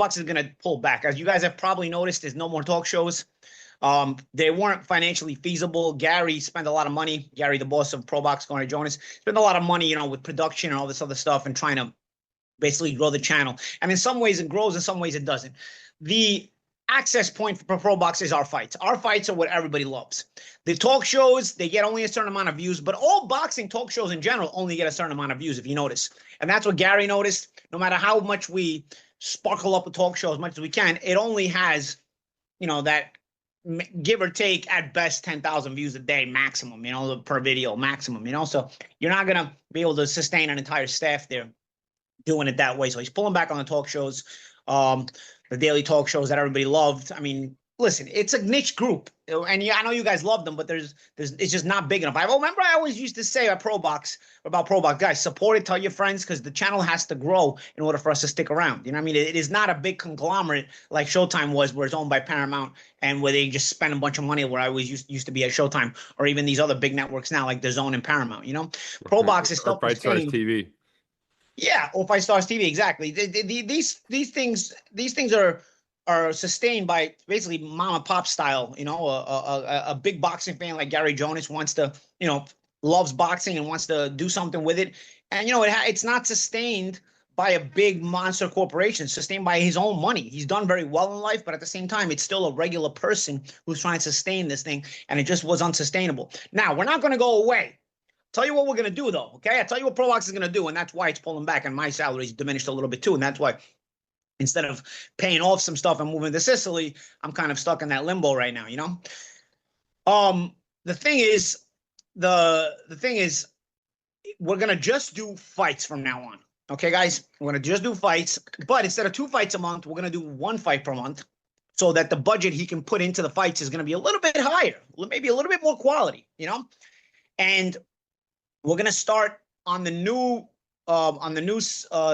ProBox is going to pull back. As you guys have probably noticed, there's no more talk shows. They weren't financially feasible. Gary spent a lot of money. Gary, the boss of ProBox, going to Jonas, spent a lot of money, with production and all this other stuff and trying to basically grow the channel. And in some ways it grows, in some ways it doesn't. The access point for ProBox is our fights. Our fights are what everybody loves. The talk shows, they get only a certain amount of views, but all boxing talk shows in general only get a certain amount of views, if you notice. And that's what Gary noticed. No matter how much we sparkle up a talk show as much as we can, it only has, that give or take at best 10,000 views a day maximum, per video maximum, so you're not going to be able to sustain an entire staff there doing it that way. So he's pulling back on the talk shows, the daily talk shows that everybody loved. I mean, listen, it's a niche group, and I know you guys love them, but it's just not big enough. I remember I always used to say about ProBox, guys, support it, tell your friends, because the channel has to grow in order for us to stick around. You know what I mean? It is not a big conglomerate like Showtime was, where it's owned by Paramount and where they just spend a bunch of money, where I always used to be at Showtime, or even these other big networks now like DAZN and Paramount. ProBox is self-sustaining. Fight Stars TV. Yeah, or Fight Stars TV, exactly. These things are sustained by basically mom and pop style. A big boxing fan like Gary Jonas wants to, loves boxing and wants to do something with it, and it's not sustained by a big monster corporation. It's sustained by his own money. He's done very well in life, but at the same time, it's still a regular person who's trying to sustain this thing, and it just was unsustainable. Now, we're not going to go away. Tell you what we're going to do, though, okay? I'll tell you what ProBox is going to do, and that's why it's pulling back, and my salary's diminished a little bit, too, and that's why instead of paying off some stuff and moving to Sicily, I'm kind of stuck in that limbo right now, The thing is, we're going to just do fights from now on, okay, guys? We're going to just do fights, but instead of 2 fights a month, we're going to do 1 fight per month, so that the budget he can put into the fights is going to be a little bit higher, maybe a little bit more quality, And we're gonna start on the new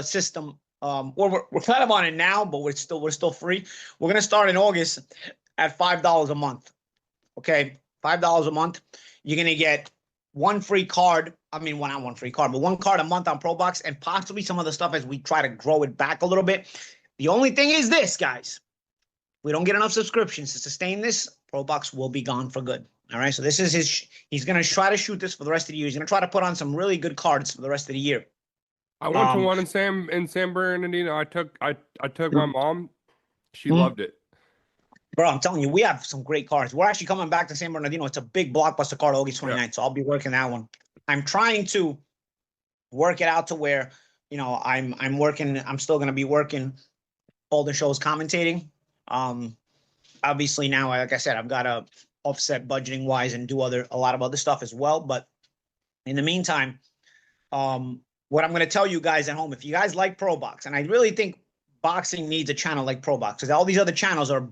system. We're kind of on it now, but we're still free. We're gonna start in August at $5 a month. Okay, $5 a month. You're gonna get 1 free card. I mean, not 1 free card, but 1 card a month on ProBox, and possibly some other stuff as we try to grow it back a little bit. The only thing is this, guys. We don't get enough subscriptions to sustain this. ProBox will be gone for good. All right, so this is he's going to try to shoot this for the rest of the year. He's going to try to put on some really good cards for the rest of the year. I went to one in San Bernardino. I took my mom. She loved it. Bro, I'm telling you, we have some great cards. We're actually coming back to San Bernardino. It's a big blockbuster card, August 29th, so I'll be working that one. I'm trying to work it out to where, I'm still going to be working all the shows commentating. Obviously now, like I said, I've got to offset budgeting wise and do a lot of other stuff as well. But in the meantime, what I'm going to tell you guys at home, if you guys like ProBox, and I really think boxing needs a channel like ProBox, because all these other channels are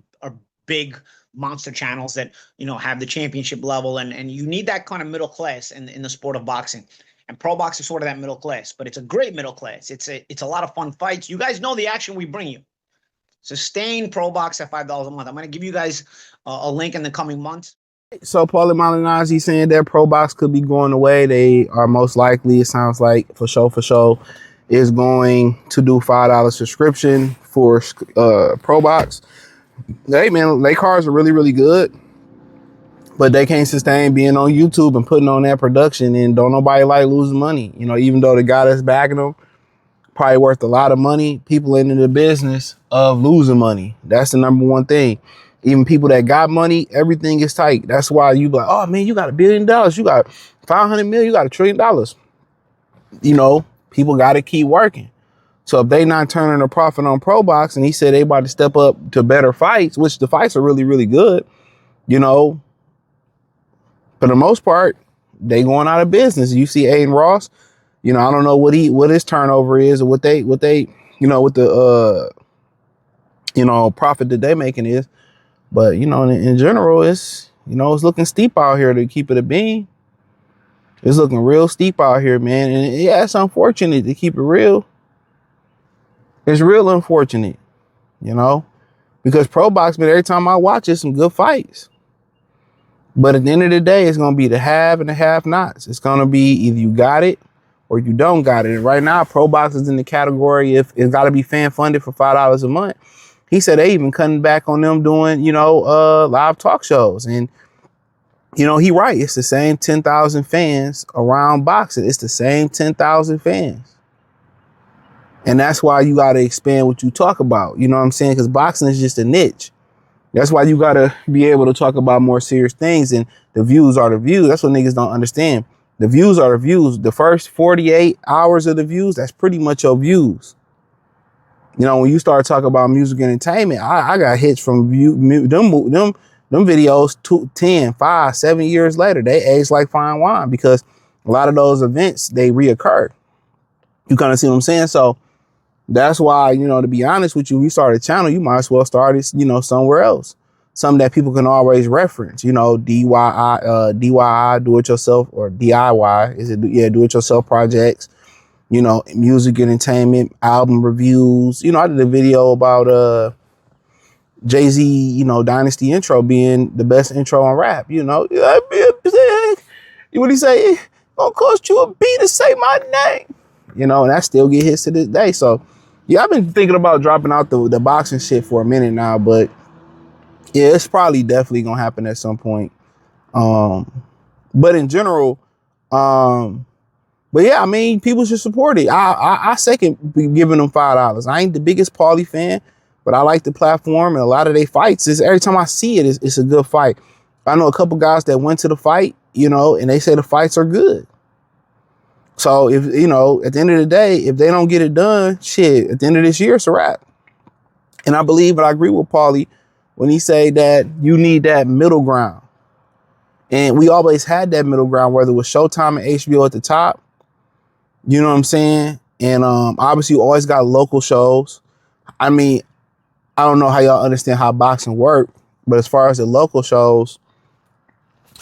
big monster channels that, have the championship level, and you need that kind of middle class in the sport of boxing. And ProBox is sort of that middle class, but it's a great middle class. It's a lot of fun fights. You guys know the action we bring you. Sustain ProBox at $5 a month. I'm going to give you guys a link in the coming months. So Paulie Malignaggi saying that ProBox could be going away. They are most likely, it sounds like, for sure, is going to do $5 subscription for ProBox. Hey, man, their cards are really, really good. But they can't sustain being on YouTube and putting on that production. And don't nobody like losing money. Even though the guy that's backing them, probably worth a lot of money. People into the business of losing money. That's the number one thing. Even people that got money, everything is tight. That's why you be like, oh man, you got $1 billion. You got 500 million. You got $1 trillion. People got to keep working. So if they not turning a profit on ProBox, and he said they about to step up to better fights, which the fights are really, really good, for the most part, they going out of business. You see Aiden Ross, I don't know what his turnover is, or what the profit that they making is, but in general, it's it's looking steep out here, to keep it a bean. It's looking real steep out here, man, and yeah, it's unfortunate, to keep it real. It's real unfortunate, because ProBox, man, every time I watch it, some good fights. But at the end of the day, it's gonna be the have and the have-nots. It's gonna be either you got it or you don't got it. And right now, ProBox is in the category if it's got to be fan funded for $5 a month. he said they even cutting back on them doing, live talk shows. And, he right. It's the same 10,000 fans around boxing. It's the same 10,000 fans. And that's why you got to expand what you talk about. You know what I'm saying? Because boxing is just a niche. That's why you got to be able to talk about more serious things. And the views are the views. That's what niggas don't understand. The views are the views. The first 48 hours of the views, that's pretty much your views. When you start talking about music and entertainment, I got hits from them videos 10, 5, 7 years later. They age like fine wine because a lot of those events, they reoccur. You kind of see what I'm saying? So that's why, to be honest with you, we start a channel, you might as well start it, somewhere else. Something that people can always reference, DIY, do it yourself, or DIY, do it yourself projects, music, entertainment, album reviews. I did a video about Jay-Z, Dynasty intro being the best intro on rap. What he say? It's gonna cost you a beat to say my name. And I still get hits to this day. So yeah, I've been thinking about dropping out the boxing shit for a minute now, but yeah, it's probably definitely gonna happen at some point. But in general, but yeah, I mean, people should support it. I second giving them $5. I ain't the biggest Paulie fan, but I like the platform, and a lot of they fights is every time I see it, it's a good fight. I know a couple guys that went to the fight, and they say the fights are good. So if, at the end of the day, if they don't get it done, shit, at the end of this year, it's a wrap. And I believe, and I agree with Paulie when he say that you need that middle ground. And we always had that middle ground, whether it was Showtime and HBO at the top. You know what I'm saying? And obviously you always got local shows. I mean, I don't know how y'all understand how boxing work, but as far as the local shows,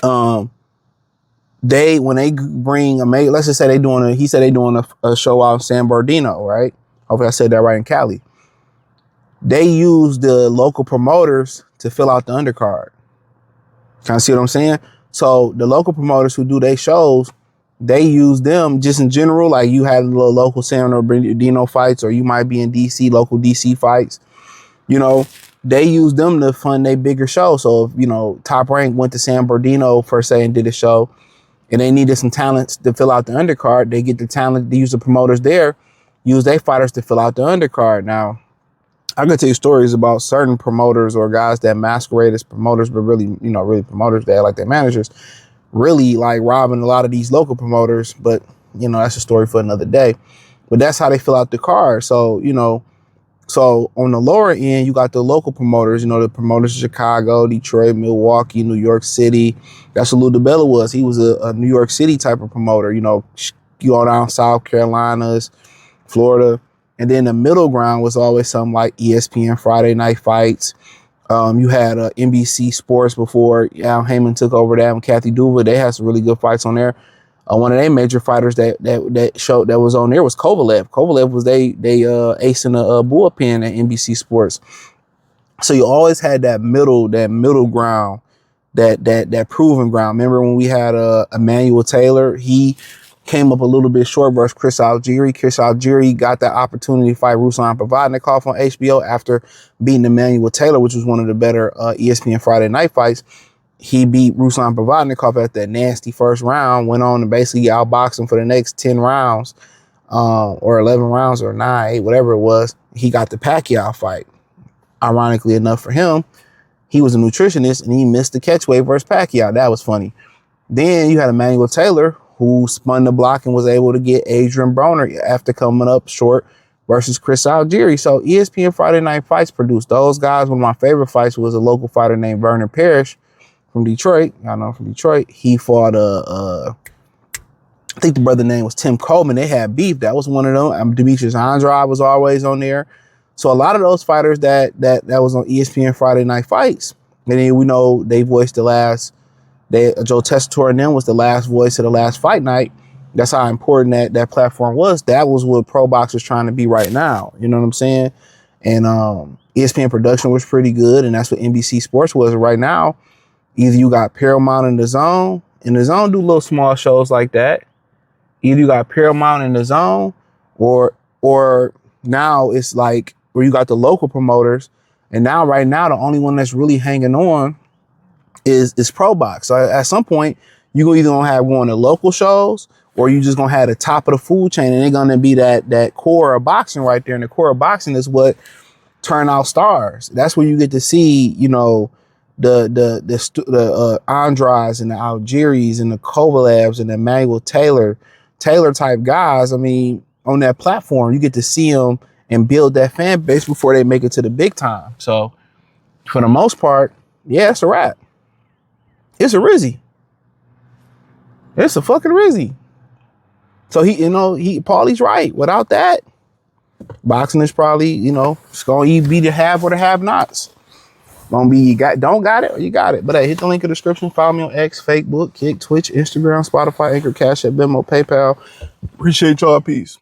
when they bring let's just say they doing a show out in San Bernardino, right? Hopefully I said that right, in Cali. They use the local promoters to fill out the undercard. Kind of see what I'm saying? So the local promoters who do their shows, they use them just in general. Like you had little local San Bernardino fights, or you might be in DC, local DC fights. They use them to fund their bigger show. So if, Top Rank went to San Bernardino per se and did a show, and they needed some talents to fill out the undercard, they get the talent, they use the promoters there, use their fighters to fill out the undercard. Now, I can tell you stories about certain promoters or guys that masquerade as promoters, but really, really promoters that like their managers, really like robbing a lot of these local promoters. But, that's a story for another day. But that's how they fill out the card. So, so on the lower end, you got the local promoters, the promoters of Chicago, Detroit, Milwaukee, New York City. That's what Lou DiBella was. He was a New York City type of promoter, you go down South Carolinas, Florida. And then the middle ground was always something like ESPN Friday Night Fights. You had NBC Sports before Al Heyman took over that, and Kathy Duva. They had some really good fights on there. One of their major fighters that was on there was Kovalev. Kovalev was they ace in the bullpen at NBC Sports. So you always had that middle ground, that proven ground. Remember when we had Emmanuel Taylor? He came up a little bit short versus Chris Algieri. Chris Algieri got that opportunity to fight Ruslan Provodnikov on HBO after beating Emmanuel Taylor, which was one of the better ESPN Friday Night Fights. He beat Ruslan Provodnikov at that nasty first round, went on to basically outbox him for the next 10 rounds, or 11 rounds, or 9, 8, whatever it was. He got the Pacquiao fight. Ironically enough for him, he was a nutritionist and he missed the catchweight versus Pacquiao. That was funny. Then you had Emmanuel Taylor, who spun the block and was able to get Adrian Broner after coming up short versus Chris Algieri. So ESPN Friday Night Fights produced those guys. One of my favorite fights was a local fighter named Vernon Parrish from Detroit. I know from Detroit. He fought I think the brother name was Tim Coleman. They had beef. That was one of them. Demetrius Andrade was always on there. So a lot of those fighters that was on ESPN Friday Night Fights. And then we know they voiced Joe Tessitore and them was the last voice of the last fight night. That's how important that platform was. That was what ProBox was trying to be right now. You know what I'm saying? And ESPN production was pretty good, and that's what NBC Sports was right now. Either you got Paramount and the Zone do little small shows like that. Either you got Paramount and the Zone, or now it's like where you got the local promoters And now, right now, the only one that's really hanging on is ProBox. So at some point, you either gonna have one of the local shows, or you just gonna have the top of the food chain, and they're gonna be that core of boxing right there. And the core of boxing is what turn out stars. That's where you get to see, you know, the Andrades and the Algiers and the Kovalevs and the Emmanuel Taylor type guys. I mean, on that platform, you get to see them and build that fan base before they make it to the big time. So for the most part, yeah, it's a wrap. It's a Rizzy. It's a fucking Rizzy. So Paulie's right. Without that, boxing is probably, you know, it's gonna be the have or the have-nots. Gonna be don't got it or you got it. But hey, hit the link in the description. Follow me on X, Facebook, Kick, Twitch, Instagram, Spotify, Anchor, Cash App, Venmo, PayPal. Appreciate y'all. Peace.